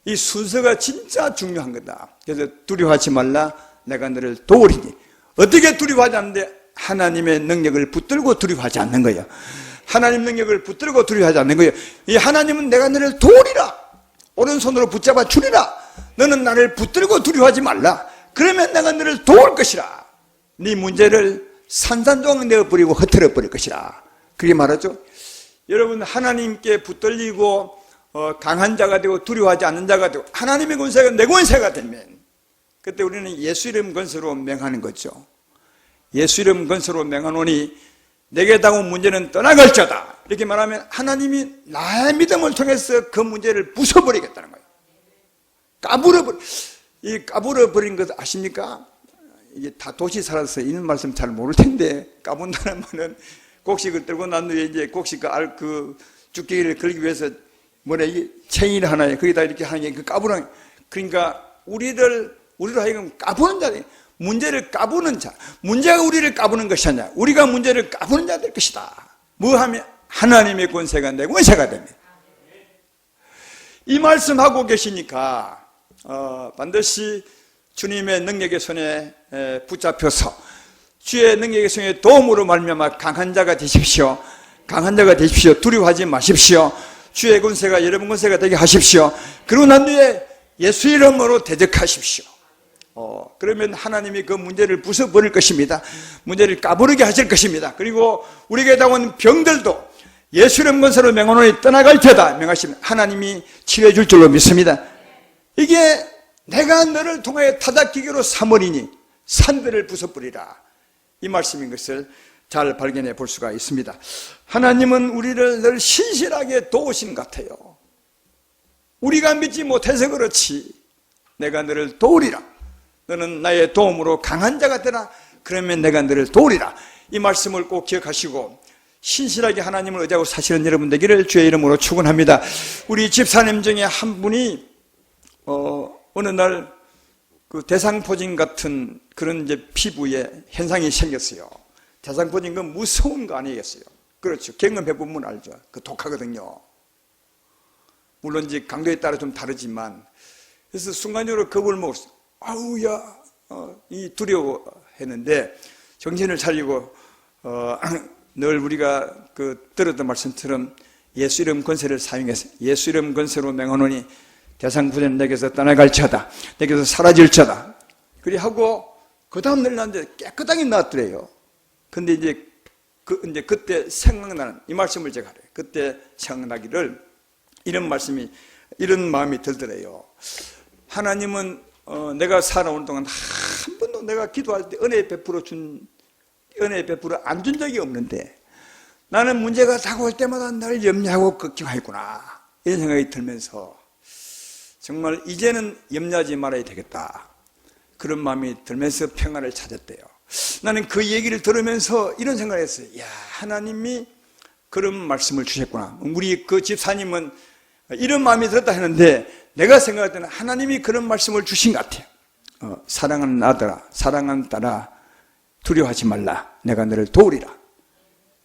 [SPEAKER 1] 이 순서가 진짜 중요한 거다. 그래서 두려워하지 말라, 내가 너를 도우리니. 어떻게 두려워하지 않는데? 하나님의 능력을 붙들고 두려워하지 않는 거예요. 하나님 능력을 붙들고 두려워하지 않는 거예요. 이 하나님은 내가 너를 도우리라, 오른손으로 붙잡아 주리라. 너는 나를 붙들고 두려워하지 말라. 그러면 내가 너를 도울 것이라. 네 문제를 산산조각 내어버리고 흩어져 버릴 것이라. 그게 말하죠. 여러분, 하나님께 붙들리고 강한 자가 되고 두려워하지 않는 자가 되고 하나님의 권세가 내 권세가 되면 그때 우리는 예수 이름 권세로 맹하는 거죠. 예수 이름 권세로 맹하노니 내게 다가온 문제는 떠나갈지어다. 이렇게 말하면 하나님이 나의 믿음을 통해서 그 문제를 부숴버리겠다는 거예요. 까불어버린 것 아십니까? 이게 다 도시 살아서 이런 말씀 잘 모를 텐데, 까분다는 말은 곡식을 들고 난 후에 이제 곡식 그 죽기를 걸기 위해서 이게 챙이를 하나에 거기다 이렇게 하는 게 그 까부는, 그러니까 우리를 하여금 까부는 자, 문제를 까부는 자, 문제가 우리를 까부는 것이 아니라 우리가 문제를 까부는 자 될 것이다. 뭐 하면 하나님의 권세가 내 권세가 됩니다. 이 말씀하고 계시니까 반드시 주님의 능력의 손에 붙잡혀서 주의 능력의 손에 도움으로 말미암아 강한 자가 되십시오. 강한 자가 되십시오. 두려워하지 마십시오. 주의 권세가 여러분 권세가 되게 하십시오. 그러고 난 뒤에 예수 이름으로 대적하십시오. 그러면 하나님이 그 문제를 부숴버릴 것입니다. 문제를 까부르게 하실 것입니다. 그리고 우리에게 다가온 병들도 예수 이름 권세로 명하노니 떠나갈 테다 명하시면 하나님이 치료해 줄 줄로 믿습니다. 이게 내가 너를 통하여 타작기계로 삼으리니 산들을 부숴버리라, 이 말씀인 것을 잘 발견해 볼 수가 있습니다. 하나님은 우리를 늘 신실하게 도우신 것 같아요. 우리가 믿지 못해서 그렇지 내가 너를 도우리라. 너는 나의 도움으로 강한 자가 되라. 그러면 내가 너를 도우리라. 이 말씀을 꼭 기억하시고 신실하게 하나님을 의지하고 사시는 여러분 되기를 주의 이름으로 축원합니다. 우리 집사님 중에 한 분이 어느 날 그 대상포진 같은 그런 이제 피부에 현상이 생겼어요. 대상포진 건 무서운 거 아니겠어요? 그렇죠. 경험해 보면 알죠. 그 독하거든요. 물론 이제 강도에 따라 좀 다르지만, 그래서 순간적으로 겁을 먹었어요. 아우야, 이 두려워했는데 정신을 차리고 늘 우리가 그 들었던 말씀처럼 예수 이름 권세를 사용해서 예수 이름 권세로 맹하노니 대상포진 내게서 떠나갈지어다. 내게서 사라질지어다. 그리 하고 그 다음 날 났는데 깨끗하게 나왔더래요. 근데 이제 그때 생각나는 이 말씀을 제가 하래요. 그때 생각나기를 이런 마음이 들더래요. 하나님은 내가 살아오는 동안 한 번도 내가 기도할 때 은혜 베풀어 안 준 적이 없는데 나는 문제가 다가올 때마다 나를 염려하고 걱정하였구나. 이런 생각이 들면서 정말 이제는 염려하지 말아야 되겠다. 그런 마음이 들면서 평안을 찾았대요. 나는 그 얘기를 들으면서 이런 생각을 했어요. 야, 하나님이 그런 말씀을 주셨구나. 우리 그 집사님은 이런 마음이 들었다 했는데 내가 생각할 때는 하나님이 그런 말씀을 주신 것 같아요. 사랑하는 아들아, 사랑하는 딸아, 두려워하지 말라. 내가 너를 도우리라.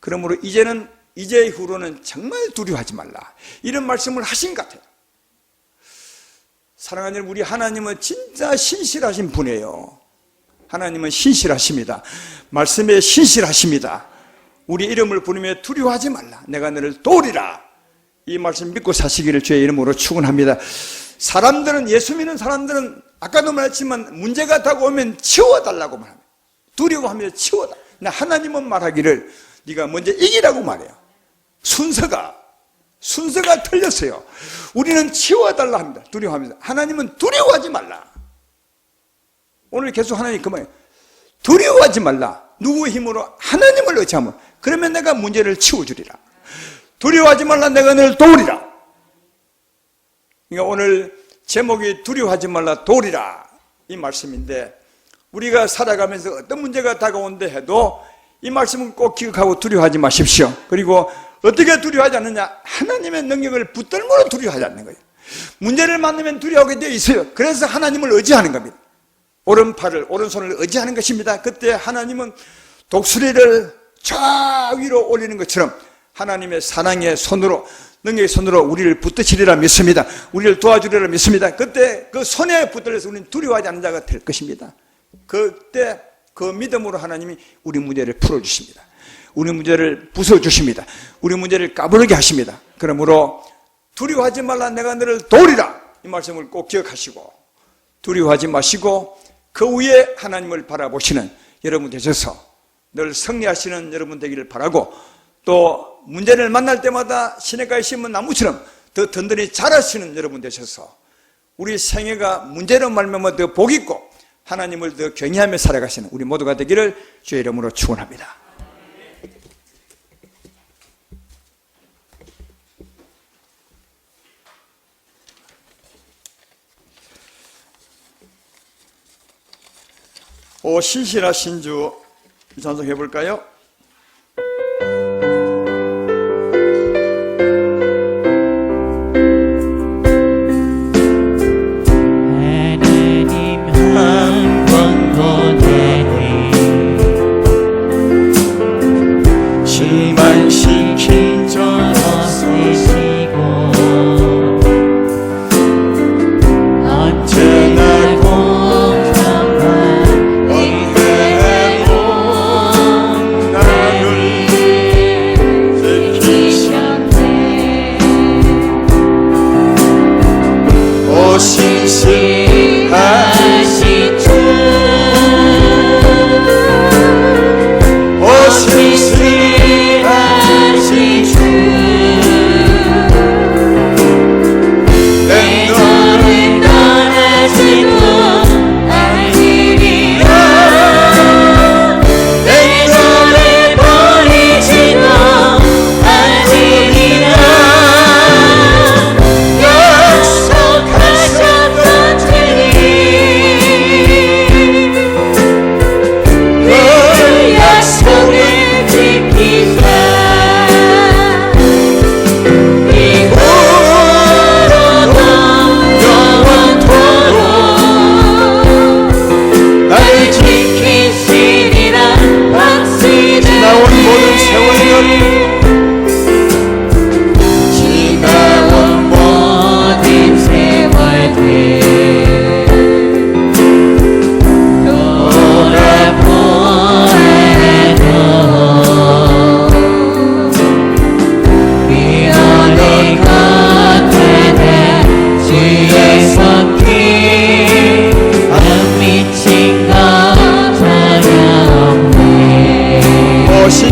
[SPEAKER 1] 그러므로 이제 이후로는 정말 두려워하지 말라. 이런 말씀을 하신 것 같아요. 사랑하는 여러분, 우리 하나님은 진짜 신실하신 분이에요. 하나님은 신실하십니다. 말씀에 신실하십니다. 우리 이름을 부르며 두려워하지 말라. 내가 너를 도우리라. 이 말씀 믿고 사시기를 주의 이름으로 축원합니다. 사람들은, 예수 믿는 사람들은 아까도 말했지만 문제가 다가오면 치워달라고 말합니다. 두려워하며 치워달라. 하나님은 말하기를 네가 먼저 이기라고 말해요. 순서가 틀렸어요. 우리는 치워달라 합니다. 두려워합니다. 하나님은 두려워하지 말라. 오늘 계속 하나님 그 말이에요. 두려워하지 말라. 누구의 힘으로? 하나님을 의지하면. 그러면 내가 문제를 치워주리라. 두려워하지 말라. 내가 너를 도우리라. 그러니까 오늘 제목이 두려워하지 말라 도우리라 이 말씀인데, 우리가 살아가면서 어떤 문제가 다가온다 해도 이 말씀은 꼭 기억하고 두려워하지 마십시오. 그리고 어떻게 두려워하지 않느냐? 하나님의 능력을 붙들므로 두려워하지 않는 거예요. 문제를 만나면 두려워하게 되어 있어요. 그래서 하나님을 의지하는 겁니다. 오른손을 의지하는 것입니다. 그때 하나님은 독수리를 저 위로 올리는 것처럼 하나님의 사랑의 손으로, 능력의 손으로 우리를 붙드시리라 믿습니다. 우리를 도와주리라 믿습니다. 그때 그 손에 붙들려서 우리는 두려워하지 않는 자가 될 것입니다. 그때 그 믿음으로 하나님이 우리 문제를 풀어주십니다. 우리 문제를 부숴주십니다. 우리 문제를 까부르게 하십니다. 그러므로 두려워하지 말라. 내가 너를 도우리라. 이 말씀을 꼭 기억하시고 두려워하지 마시고 그 위에 하나님을 바라보시는 여러분 되셔서 늘 승리하시는 여러분 되기를 바라고, 또 문제를 만날 때마다 시냇가에 심은 나무처럼 더 든든히 자라시는 여러분 되셔서 우리 생애가 문제로 말미암아 더 복있고 하나님을 더 경외하며 살아가시는 우리 모두가 되기를 주의 이름으로 축원합니다. 오 신실하신 주 찬송해 볼까요?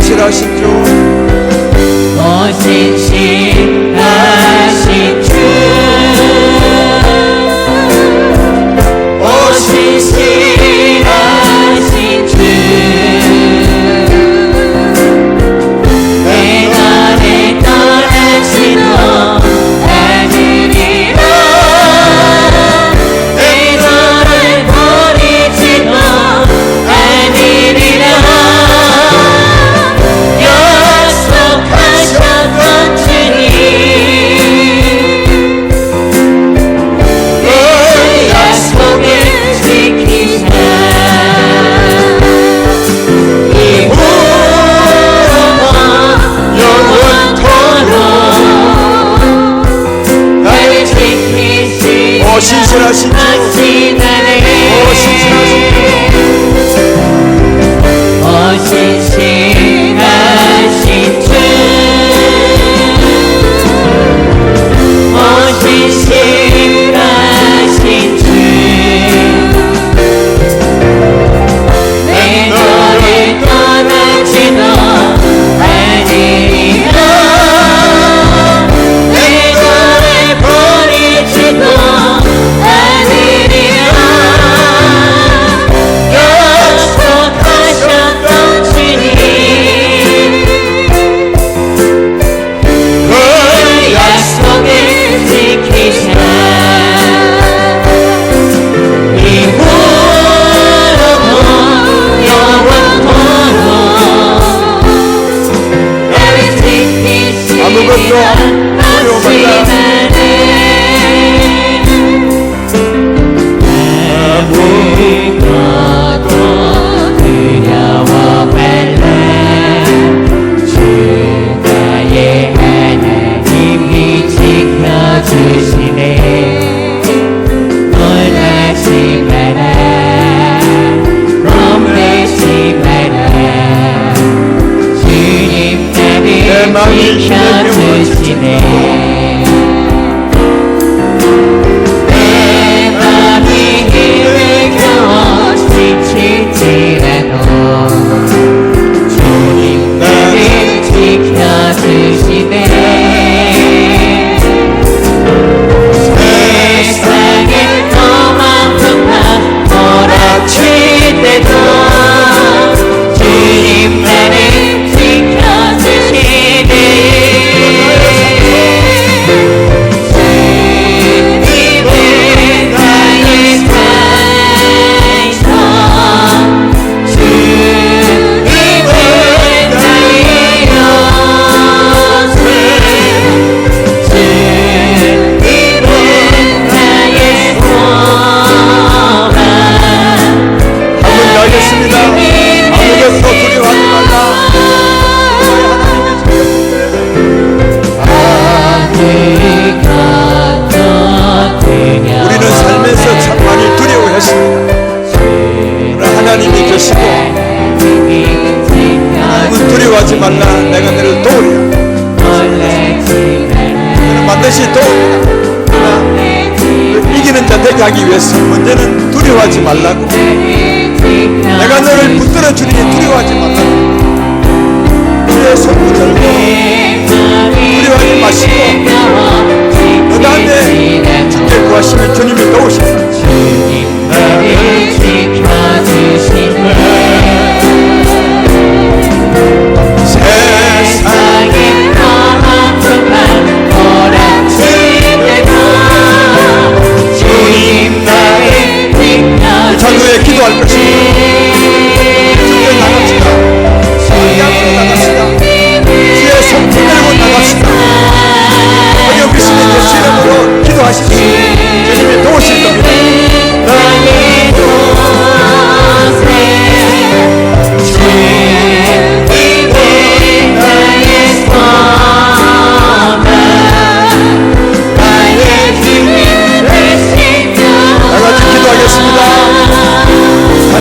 [SPEAKER 1] 신실하신 주,
[SPEAKER 2] 신실하신 주, 신실하신 주, 내 나를 떠나지도 않으리라, 내 너를 버리지도 않으리라. 약속하셨던 주님, 그 약속을 지키사 이 무덤과 영원토록 나를 지키시리라.
[SPEAKER 1] 신실하신 주,
[SPEAKER 2] 신실하신 주, 신실하신 주, 내 너를 떠나지도 않으리라, 내 너를 버리지도 않으리라. 약속하셨던 주님, 그 약속을 지키사 이 무덤과 영원토록 나를 지키시리라.
[SPEAKER 1] 아무것도 두려워하지
[SPEAKER 2] 아무것도 두려워 말라. 주 나의 하나님이 지켜주시네. 놀라지 마라, 겁내지 마라. 주님 나를
[SPEAKER 1] 마음이
[SPEAKER 2] 지켜주시네. 내 맘이 힘을 겨워 지칠지라도 주님 나를 지켜주시네. 세상에 너만큼만 몰아칠 때도 주님 나를 지켜주시네. 주님은 나의 산성, 주님은 나의 요새, 주님은 나의 소망.
[SPEAKER 1] 한번 가겠습니다. 아무것도 두려워하지 말라. 우리는 삶에서 참 많이 두려워했습니다. 그러나 하나님이 계시고 하나님은 두려워하지 말라, 내가 너를 도우리라. 너는 반드시 도우리라. 그러나 이기는 자 되게 하기 위해서 문제는 두려워하지 말라고, 내가 너를 붙들어 주리니 두려워하지 말라고, 우리의 손 붙들고 두려워하지 마시고 그 다음에 주께 구하시면 주님이 도우십니다.
[SPEAKER 2] 주님 나를